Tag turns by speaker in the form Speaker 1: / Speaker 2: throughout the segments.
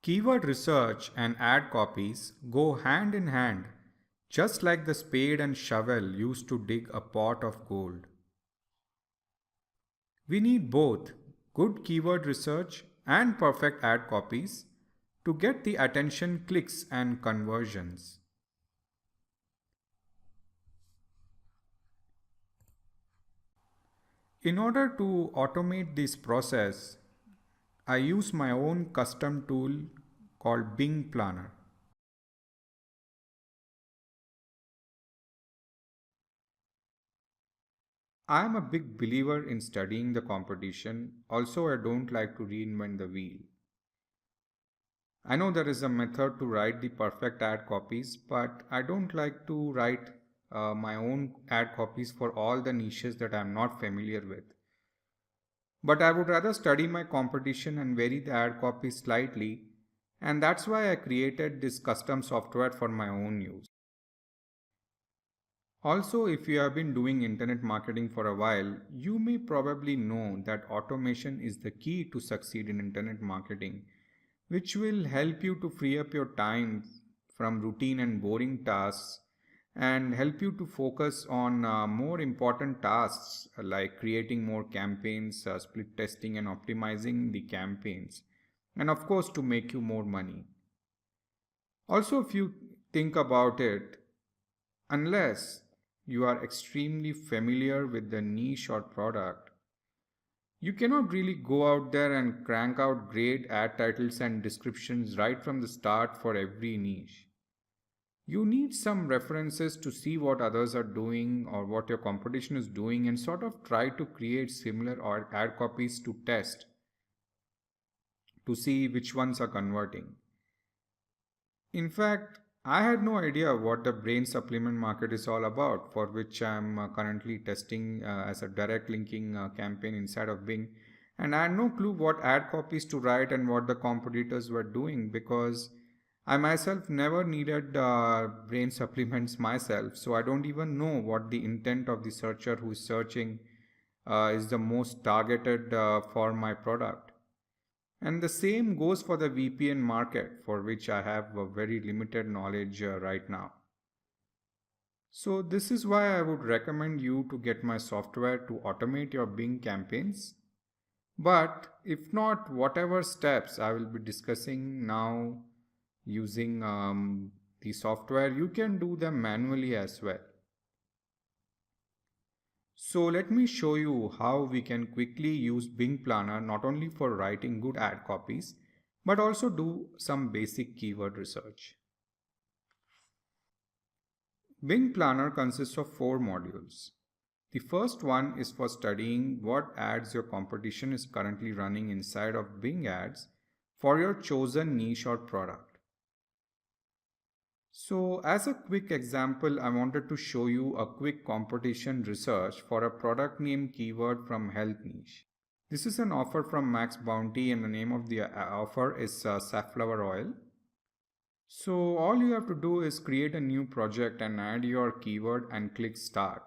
Speaker 1: Keyword research and ad copies go hand in hand, just like the spade and shovel used to dig a pot of gold. We need both good keyword research and perfect ad copies to get the attention, clicks, and conversions. In order to automate this process, I use my own custom tool called Bing Planner. I am a big believer in studying the competition. Also, I don't like to reinvent the wheel. I know there is a method to write the perfect ad copies, but I don't like to write my own ad copies for all the niches that I am not familiar with. But I would rather study my competition and vary the ad copy slightly, and that's why I created this custom software for my own use. Also, if you have been doing internet marketing for a while, you may probably know that automation is the key to succeed in internet marketing, which will help you to free up your time from routine and boring tasks and help you to focus on more important tasks like creating more campaigns, split testing, and optimizing the campaigns, and of course, to make you more money. Also, if you think about it, unless you are extremely familiar with the niche or product, you cannot really go out there and crank out great ad titles and descriptions right from the start for every niche. You need some references to see what others are doing or what your competition is doing and sort of try to create similar or ad copies to test to see which ones are converting. In fact, I had no idea what the brain supplement market is all about, for which I am currently testing as a direct linking campaign inside of Bing. And I had no clue what ad copies to write and what the competitors were doing because I myself never needed brain supplements myself. So I don't even know what the intent of the searcher who is searching is the most targeted for my product. And the same goes for the VPN market, for which I have a very limited knowledge right now. So this is why I would recommend you to get my software to automate your Bing campaigns. But if not, whatever steps I will be discussing now using the software, you can do them manually as well. So let me show you how we can quickly use Bing Planner not only for writing good ad copies, but also do some basic keyword research. Bing Planner consists of 4 modules. The first one is for studying what ads your competition is currently running inside of Bing Ads for your chosen niche or product. So as a quick example, I wanted to show you a quick competition research for a product named KeyWord from Health Niche. This is an offer from Max Bounty and the name of the offer is safflower oil. So all you have to do is create a new project and add your keyword and click start.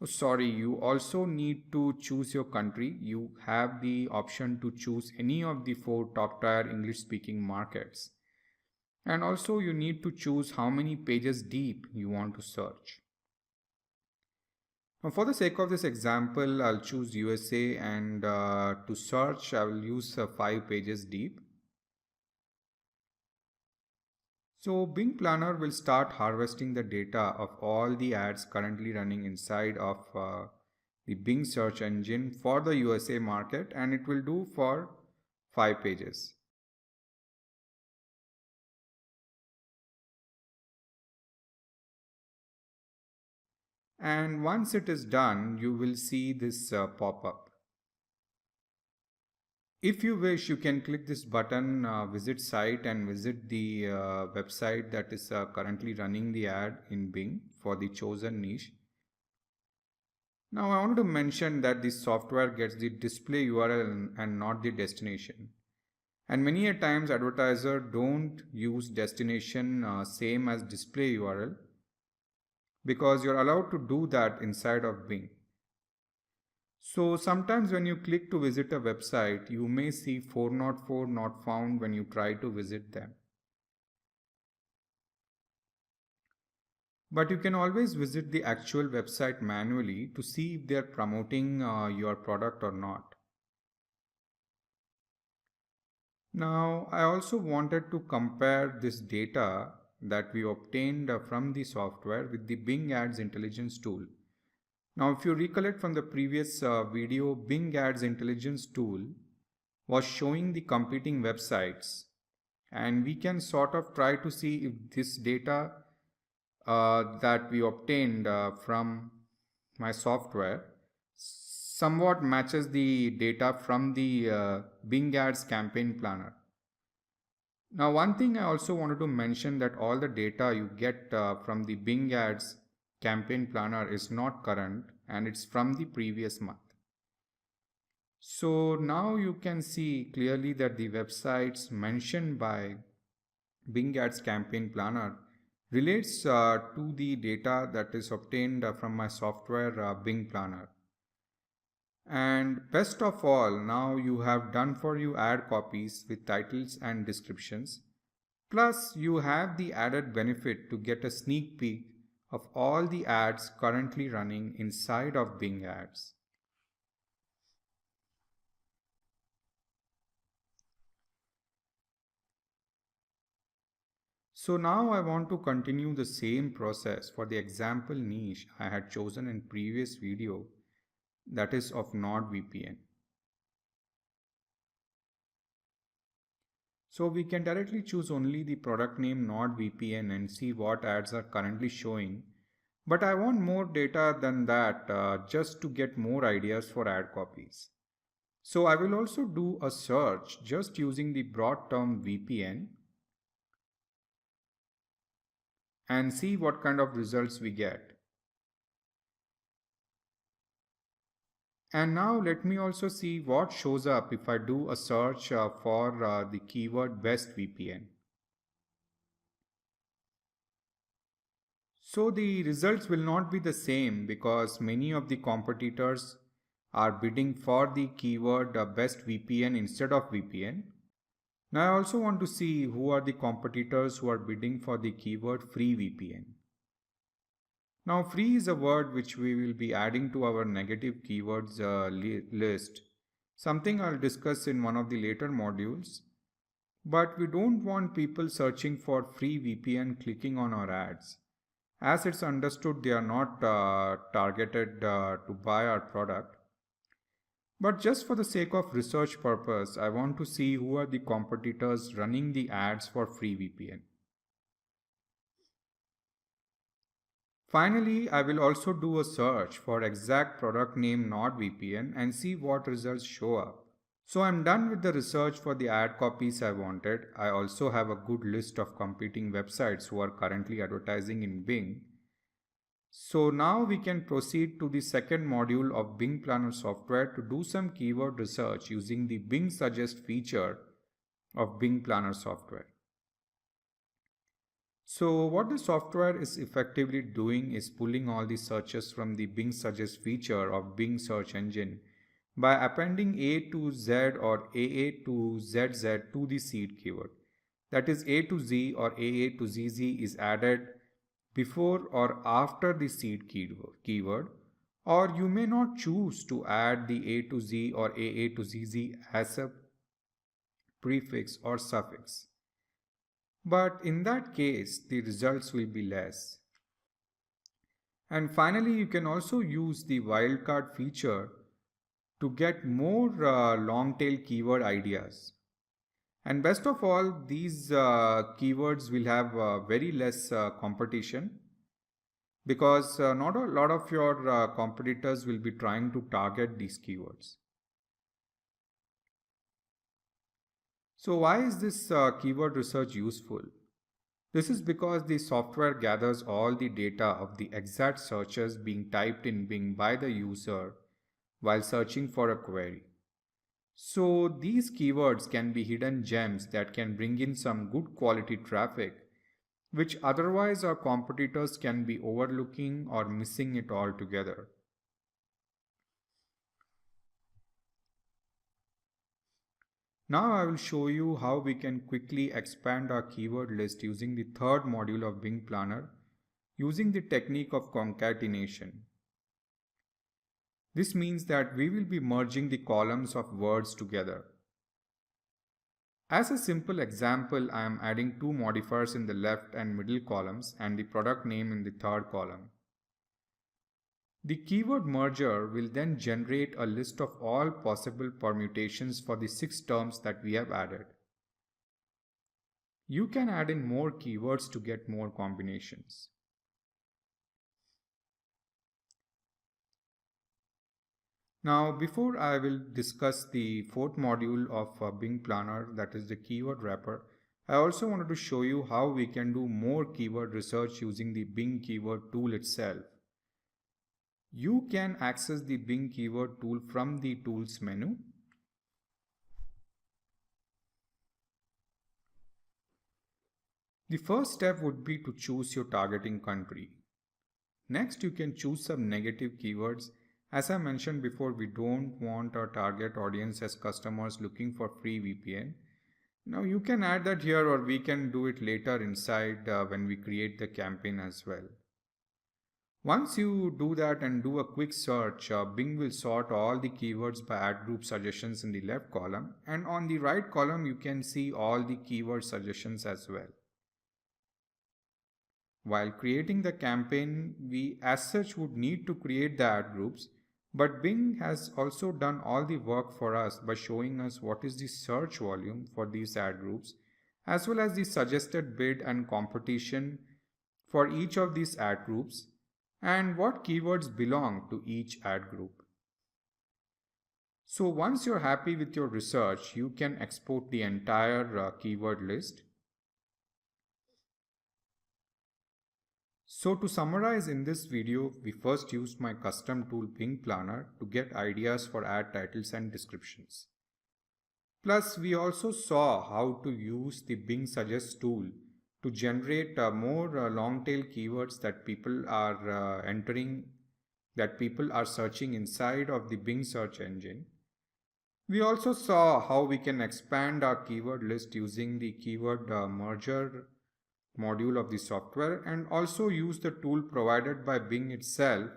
Speaker 1: Oh, sorry, you also need to choose your country. You have the option to choose any of the 4 top tier English speaking markets. And also you need to choose how many pages deep you want to search. Now for the sake of this example, I'll choose USA and to search I will use 5 pages deep. So Bing Planner will start harvesting the data of all the ads currently running inside of the Bing search engine for the USA market, and it will do for 5 pages. And once it is done, you will see this pop-up. If you wish, you can click this button, visit site, and visit the website that is currently running the ad in Bing for the chosen niche. Now I wanted to mention that this software gets the display URL and not the destination. And many a times advertisers don't use destination same as display URL because you're allowed to do that inside of Bing. So sometimes when you click to visit a website, you may see 404 not found when you try to visit them. But you can always visit the actual website manually to see if they are promoting your product or not. Now, I also wanted to compare this data that we obtained from the software with the Bing Ads Intelligence tool. Now, if you recollect from the previous video, Bing Ads Intelligence tool was showing the competing websites, and we can sort of try to see if this data that we obtained from my software somewhat matches the data from the Bing Ads campaign planner. Now, one thing I also wanted to mention that all the data you get from the Bing Ads campaign planner is not current and it's from the previous month. So now you can see clearly that the websites mentioned by Bing Ads campaign planner relates to the data that is obtained from my software Bing Planner. And best of all, now you have done for you ad copies with titles and descriptions. Plus, you have the added benefit to get a sneak peek of all the ads currently running inside of Bing Ads. So now I want to continue the same process for the example niche I had chosen in previous video, that is of NordVPN. So we can directly choose only the product name NordVPN and see what ads are currently showing. But I want more data than that just to get more ideas for ad copies. So I will also do a search just using the broad term VPN and see what kind of results we get. And now let me also see what shows up if I do a search for the keyword best VPN. So the results will not be the same because many of the competitors are bidding for the keyword best VPN instead of VPN. Now I also want to see who are the competitors who are bidding for the keyword free VPN. Now free is a word which we will be adding to our negative keywords list, something I'll discuss in one of the later modules. But we don't want people searching for free VPN clicking on our ads. As it's understood, they are not targeted to buy our product. But just for the sake of research purpose, I want to see who are the competitors running the ads for free VPN. Finally, I will also do a search for exact product name NordVPN and see what results show up. So I'm done with the research for the ad copies I wanted. I also have a good list of competing websites who are currently advertising in Bing. So now we can proceed to the second module of Bing Planner software to do some keyword research using the Bing Suggest feature of Bing Planner software. So what the software is effectively doing is pulling all the searches from the Bing Suggest feature of Bing search engine by appending A to Z or AA to ZZ to the seed keyword. That is, A to Z or AA to ZZ is added before or after the seed keyword, or you may not choose to add the A to Z or AA to ZZ as a prefix or suffix. But in that case, the results will be less. And finally, you can also use the wildcard feature to get more long tail keyword ideas. And best of all, these keywords will have very less competition because not a lot of your competitors will be trying to target these keywords. So why is this keyword research useful? This is because the software gathers all the data of the exact searches being typed in Bing by the user while searching for a query. So these keywords can be hidden gems that can bring in some good quality traffic, which otherwise our competitors can be overlooking or missing it altogether. Now I will show you how we can quickly expand our keyword list using the third module of Bing Planner using the technique of concatenation. This means that we will be merging the columns of words together. As a simple example, I am adding two modifiers in the left and middle columns and the product name in the third column. The keyword merger will then generate a list of all possible permutations for the 6 terms that we have added. You can add in more keywords to get more combinations. Now, before I will discuss the fourth module of Bing Planner, that is the keyword wrapper, I also wanted to show you how we can do more keyword research using the Bing keyword tool itself. You can access the Bing keyword tool from the Tools menu. The first step would be to choose your targeting country. Next, you can choose some negative keywords. As I mentioned before, we don't want our target audience as customers looking for free VPN. Now you can add that here, or we can do it later inside when we create the campaign as well. Once you do that and do a quick search, Bing will sort all the keywords by ad group suggestions in the left column, and on the right column you can see all the keyword suggestions as well. While creating the campaign, we as such would need to create the ad groups, but Bing has also done all the work for us by showing us what is the search volume for these ad groups, as well as the suggested bid and competition for each of these ad groups, and what keywords belong to each ad group. So once you're happy with your research, you can export the entire keyword list. So to summarize in this video, we first used my custom tool Bing Planner to get ideas for ad titles and descriptions. Plus, we also saw how to use the Bing Suggest tool to generate more long tail keywords that people are searching inside of the Bing search engine. We also saw how we can expand our keyword list using the keyword merger module of the software, and also use the tool provided by Bing itself,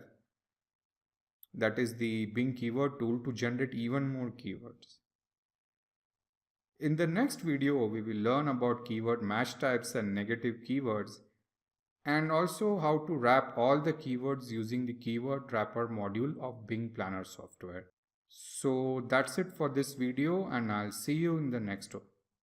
Speaker 1: that is the Bing keyword tool, to generate even more keywords. In the next video, we will learn about keyword match types and negative keywords, and also how to wrap all the keywords using the keyword wrapper module of Bing Planner software. So that's it for this video, and I'll see you in the next one.